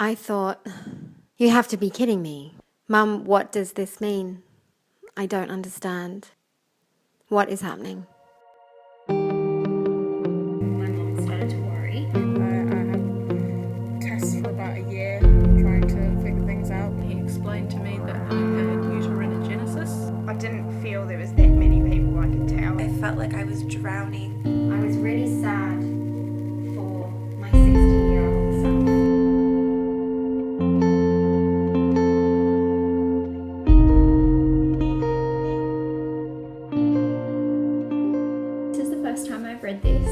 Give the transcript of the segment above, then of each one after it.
I thought, you have to be kidding me. Mum, what does this mean? I don't understand. What is happening? My mum started to worry. I had tests for about a year trying to figure things out. He explained to me that I had uterinogenesis. I didn't feel there was that many people I could tell. I felt like I was drowning. I was really sad for my 16-year-old self. This is the first time I've read this.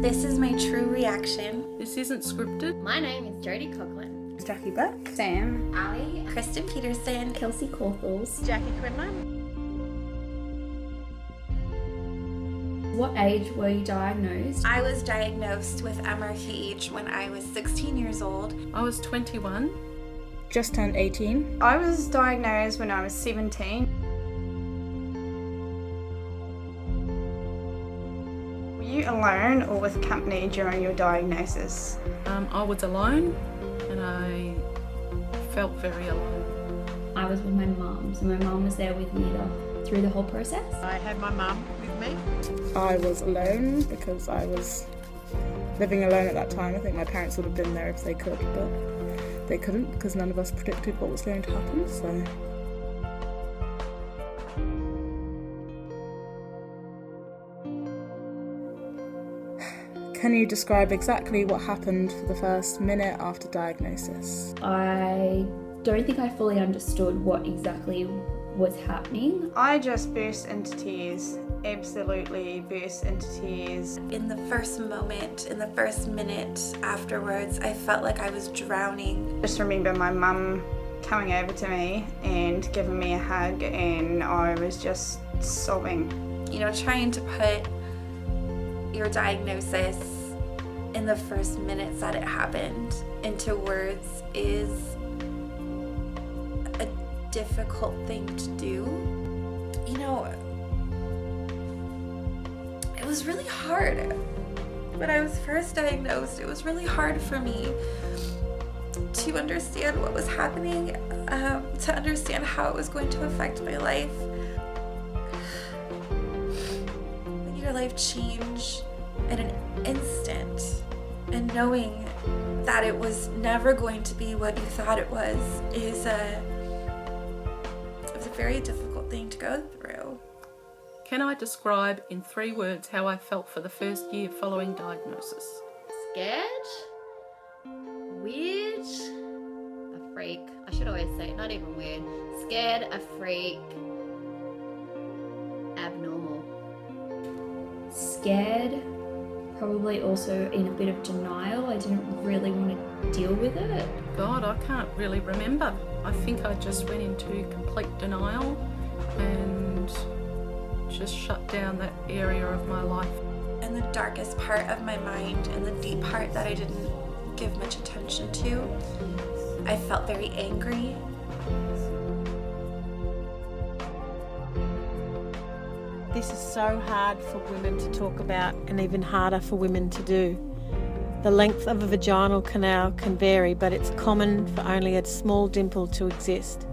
This is my true reaction. This isn't scripted. My name is Jodie Coughlin. Jackie Beck, Sam, Ali. Kristen Peterson. Kelsey Corthels. Jackie Quinlan. What age were you diagnosed? I was diagnosed with MRKH when I was 16 years old. I was 21. Just turned 18. I was diagnosed when I was 17. Were you alone or with company during your diagnosis? I was alone and I felt very alone. I was with my mum, so my mum was there with me through the whole process. I had my mum with me. I was alone because I was living alone at that time. I think my parents would have been there if they could, but they couldn't because none of us predicted what was going to happen, so... Can you describe exactly what happened for the first minute after diagnosis? I don't think I fully understood what exactly was happening. I just burst into tears. Absolutely burst into tears. In the first moment, in the first minute afterwards, I felt like I was drowning. Just remember my mum coming over to me and giving me a hug, and I was just sobbing. You know, trying to put your diagnosis in the first minutes that it happened into words is a difficult thing to do. You know, it was really hard. When I was first diagnosed, it was really hard for me to understand what was happening, to understand how it was going to affect my life. When your life changed in an instant, and knowing that it was never going to be what you thought it was is a very difficult thing to go through. Can I describe in 3 words how I felt for the first year following diagnosis? Scared? Weird? A freak. I should always say, not even weird. Scared, a freak. Abnormal. Scared, probably also in a bit of denial. I didn't really want to deal with it. God, I can't really remember. I think I just went into complete denial and just shut down that area of my life. And the darkest part of my mind and the deep part that I didn't give much attention to, I felt very angry. This is so hard for women to talk about and even harder for women to do. The length of a vaginal canal can vary, but it's common for only a small dimple to exist.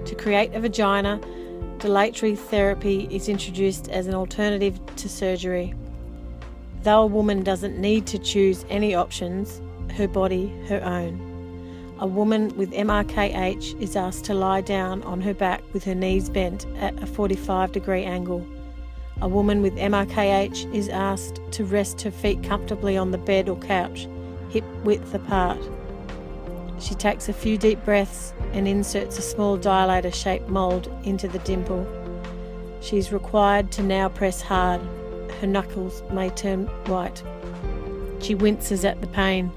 To create a vagina, dilatory therapy is introduced as an alternative to surgery. Though a woman doesn't need to choose any options, her body, her own. A woman with MRKH is asked to lie down on her back with her knees bent at a 45-degree angle. A woman with MRKH is asked to rest her feet comfortably on the bed or couch, hip width apart. She takes a few deep breaths and inserts a small dilator-shaped mould into the dimple. She is required to now press hard. Her knuckles may turn white. She winces at the pain.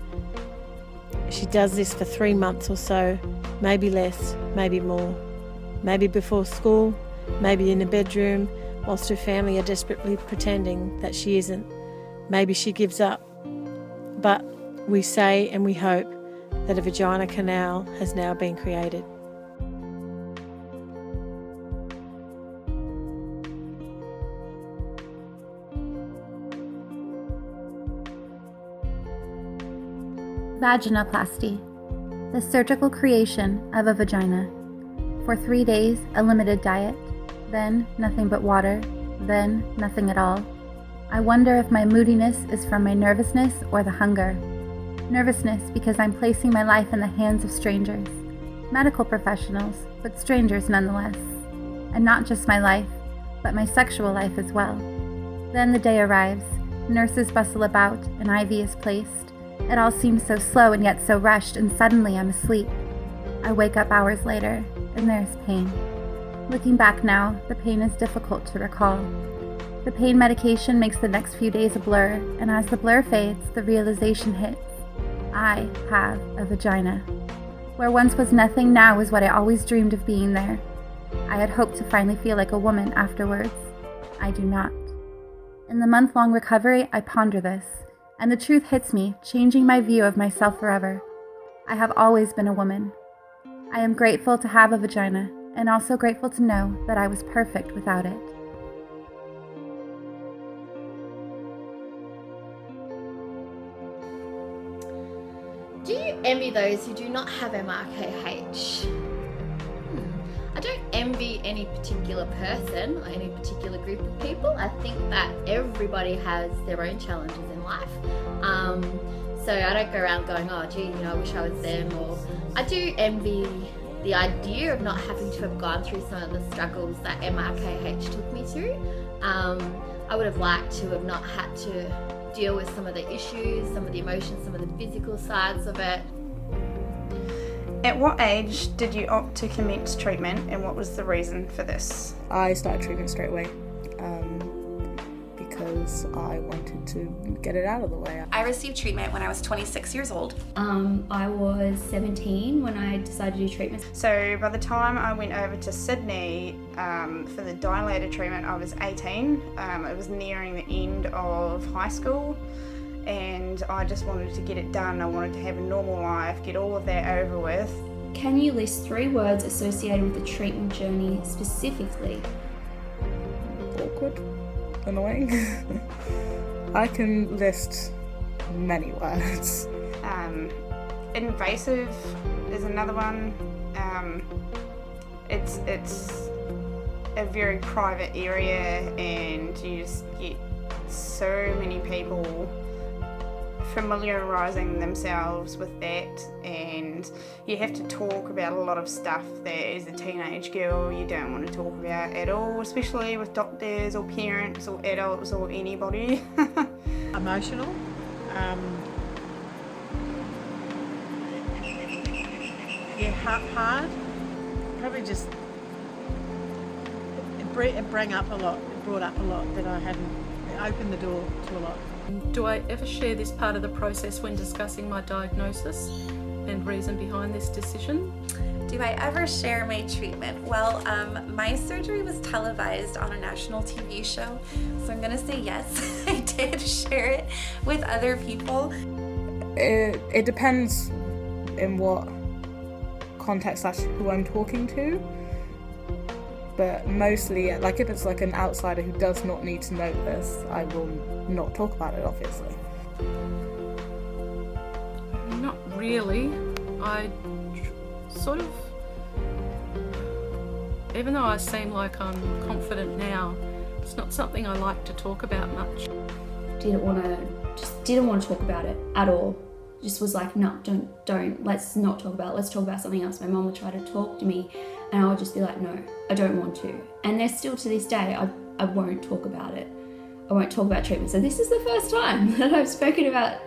She does this for 3 months or so, maybe less, maybe more. Maybe before school, maybe in a bedroom, whilst her family are desperately pretending that she isn't. Maybe she gives up. But we say and we hope that a vagina canal has now been created. Vaginoplasty. The surgical creation of a vagina. For 3 days, a limited diet, then nothing but water, then nothing at all. I wonder if my moodiness is from my nervousness or the hunger. Nervousness because I'm placing my life in the hands of strangers, medical professionals, but strangers nonetheless. And not just my life, but my sexual life as well. Then the day arrives. Nurses bustle about, an IV is placed. It all seems so slow and yet so rushed, and suddenly I'm asleep. I wake up hours later, and there's pain. Looking back now, the pain is difficult to recall. The pain medication makes the next few days a blur, and as the blur fades, the realization hits. I have a vagina. Where once was nothing, now is what I always dreamed of being there. I had hoped to finally feel like a woman afterwards. I do not. In the month-long recovery, I ponder this, and the truth hits me, changing my view of myself forever. I have always been a woman. I am grateful to have a vagina, and also grateful to know that I was perfect without it. Do you envy those who do not have MRKH? I don't envy any particular person or any particular group of people. I think that everybody has their own challenges in life. So I don't go around going, oh gee, I wish I was them. Or I do envy the idea of not having to have gone through some of the struggles that MRKH took me through. I would have liked to have not had to deal with some of the issues, some of the emotions, some of the physical sides of it. At what age did you opt to commence treatment, and what was the reason for this? I started treatment straight away because I wanted to get it out of the way. I received treatment when I was 26 years old. I was 17 when I decided to do treatment. So by the time I went over to Sydney for the dilator treatment, I was 18. It was nearing the end of high school, and I just wanted to get it done. I wanted to have a normal life, get all of that over with. Can you list 3 words associated with the treatment journey specifically? Awkward, annoying. I can list many words. Invasive is another one. It's a very private area, and you just get so many people familiarising themselves with that, and you have to talk about a lot of stuff that as a teenage girl you don't want to talk about at all, especially with doctors or parents or adults or anybody. Emotional. Hard. Probably just it brought up a lot that I hadn't. It opened the door to a lot. Do I ever share this part of the process when discussing my diagnosis and reason behind this decision? Do I ever share my treatment? Well, my surgery was televised on a national TV show, so I'm gonna say yes, I did share it with other people. It depends in what context that's who I'm talking to, but mostly, like if it's like an outsider who does not need to know this, I will not talk about it, obviously. Not really. I sort of, even though I seem like I'm confident now, it's not something I like to talk about much. Didn't want to talk about it at all. Just was like, no, don't, let's not talk about it. Let's talk about something else. My mum would try to talk to me, and I would just be like, no, I don't want to. And there's still to this day, I won't talk about it. I won't talk about treatment. So this is the first time that I've spoken about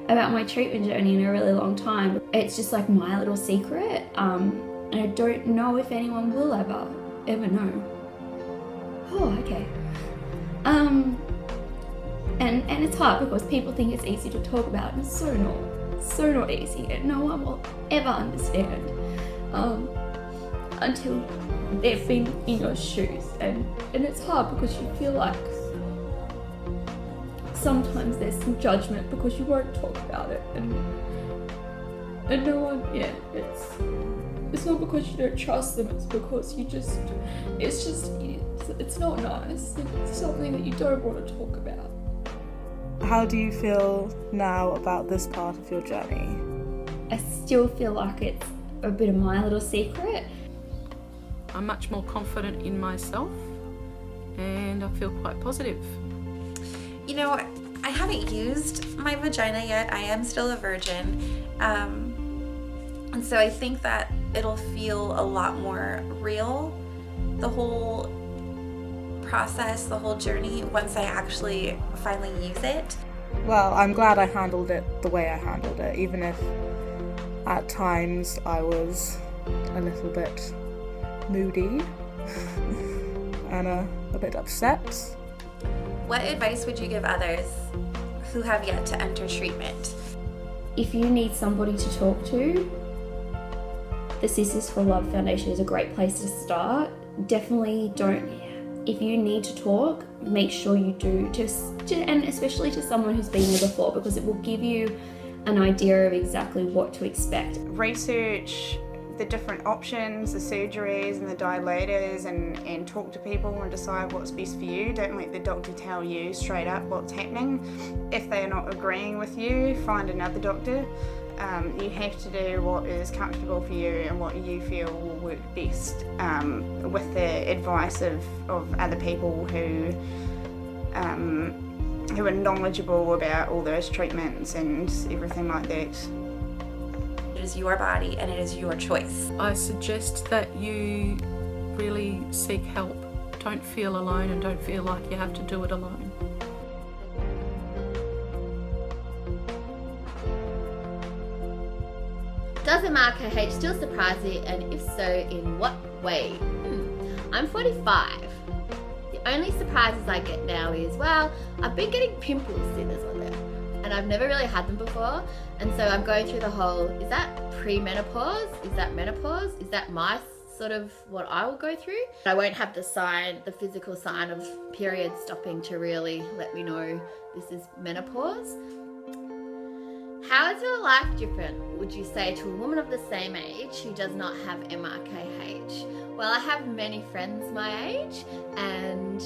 my treatment journey in a really long time. It's just like my little secret, and I don't know if anyone will ever know. Oh, okay. And it's hard because people think it's easy to talk about, and it's so not easy, and no one will ever understand until they've been in your shoes, and it's hard because you feel like sometimes there's some judgment because you won't talk about it, and no one, it's not because you don't trust them, it's because it's not nice, it's something that you don't want to talk about. How do you feel now about this part of your journey? I still feel like it's a bit of my little secret. I'm much more confident in myself and I feel quite positive. You know, I haven't used my vagina yet. I am still a virgin. And so I think that it'll feel a lot more real, the whole process, the whole journey, once I actually finally use it. Well, I'm glad I handled it the way I handled it, even if at times I was a little bit moody and a bit upset. What advice would you give others who have yet to enter treatment? If you need somebody to talk to, the Sisters for Love Foundation is a great place to start. Definitely if you need to talk, make sure you do, and especially to someone who's been there before, because it will give you an idea of exactly what to expect. Research the different options, the surgeries and the dilators, and talk to people and decide what's best for you. Don't let the doctor tell you straight up what's happening. If they are not agreeing with you, find another doctor. You have to do what is comfortable for you and what you feel will work best, with the advice of other people who are knowledgeable about all those treatments and everything like that. It is your body and it is your choice. I suggest that you really seek help. Don't feel alone and don't feel like you have to do it alone. Does MRKH still surprise you, and if so, in what way? I'm 45. The only surprises I get now is, well, I've been getting pimples, see there's one there, and I've never really had them before, and so I'm going through the whole, is that pre-menopause? Is that menopause? Is that my sort of what I will go through? I won't have the physical sign of period stopping to really let me know this is menopause. How is your life different, would you say, to a woman of the same age who does not have MRKH? Well, I have many friends my age, and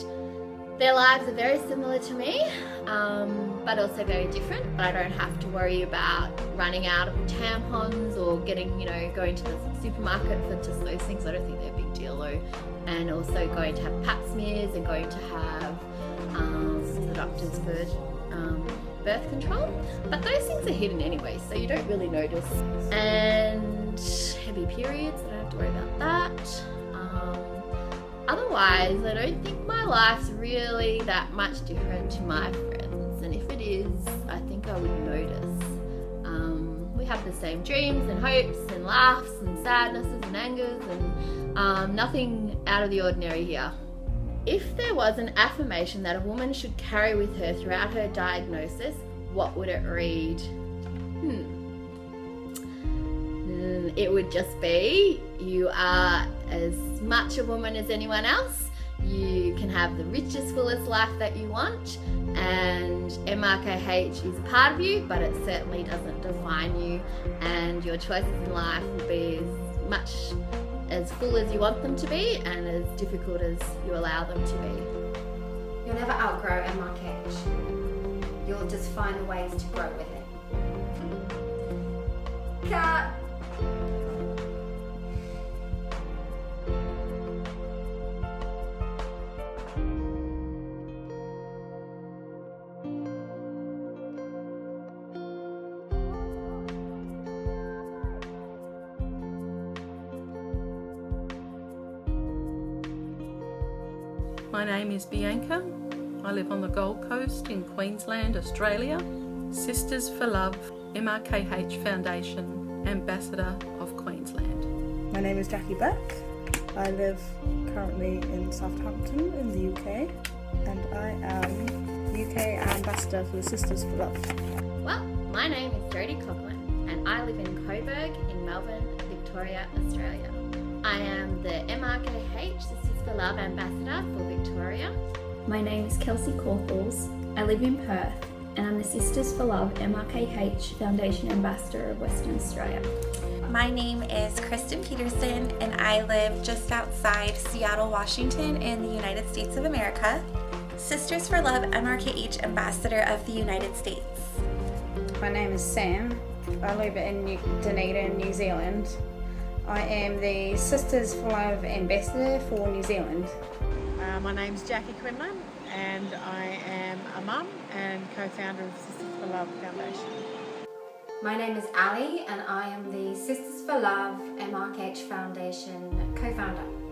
their lives are very similar to me, but also very different. But I don't have to worry about running out of tampons or going to the supermarket for just those things. I don't think they're a big deal though. And also going to have pap smears and going to have the doctors for birth control, but those things are hidden anyway, so you don't really notice. And heavy periods, I don't have to worry about that. Otherwise, I don't think my life's really that much different to my friends, and if it is, I think I would notice. We have the same dreams and hopes and laughs and sadnesses and angers, and nothing out of the ordinary here. If there was an affirmation that a woman should carry with her throughout her diagnosis, what would it read? It would just be, you are as much a woman as anyone else. You can have the richest, fullest life that you want, and MRKH is a part of you, but it certainly doesn't define you, and your choices in life will be as full as you want them to be and as difficult as you allow them to be. You'll never outgrow MRKH. You'll just find the ways to grow with it. Cut! My name is Bianca. I live on the Gold Coast in Queensland, Australia. Sisters for Love, MRKH Foundation, Ambassador of Queensland. My name is Jackie Beck. I live currently in Southampton in the UK, and I am UK Ambassador for the Sisters for Love. Well, my name is Jodie Coughlin, and I live in Coburg in Melbourne, Victoria, Australia. I am the MRKH Sisters for Love Ambassador for Victoria. My name is Kelsey Corthals. I live in Perth, and I'm the Sisters for Love MRKH Foundation Ambassador of Western Australia. My name is Kristen Peterson, and I live just outside Seattle, Washington in the United States of America. Sisters for Love MRKH Ambassador of the United States. My name is Sam. I live in Dunedin, New Zealand. I am the Sisters for Love Ambassador for New Zealand. My name's Jackie Quinlan and I am a mum and co-founder of Sisters for Love Foundation. My name is Ali and I am the Sisters for Love MRKH Foundation co-founder.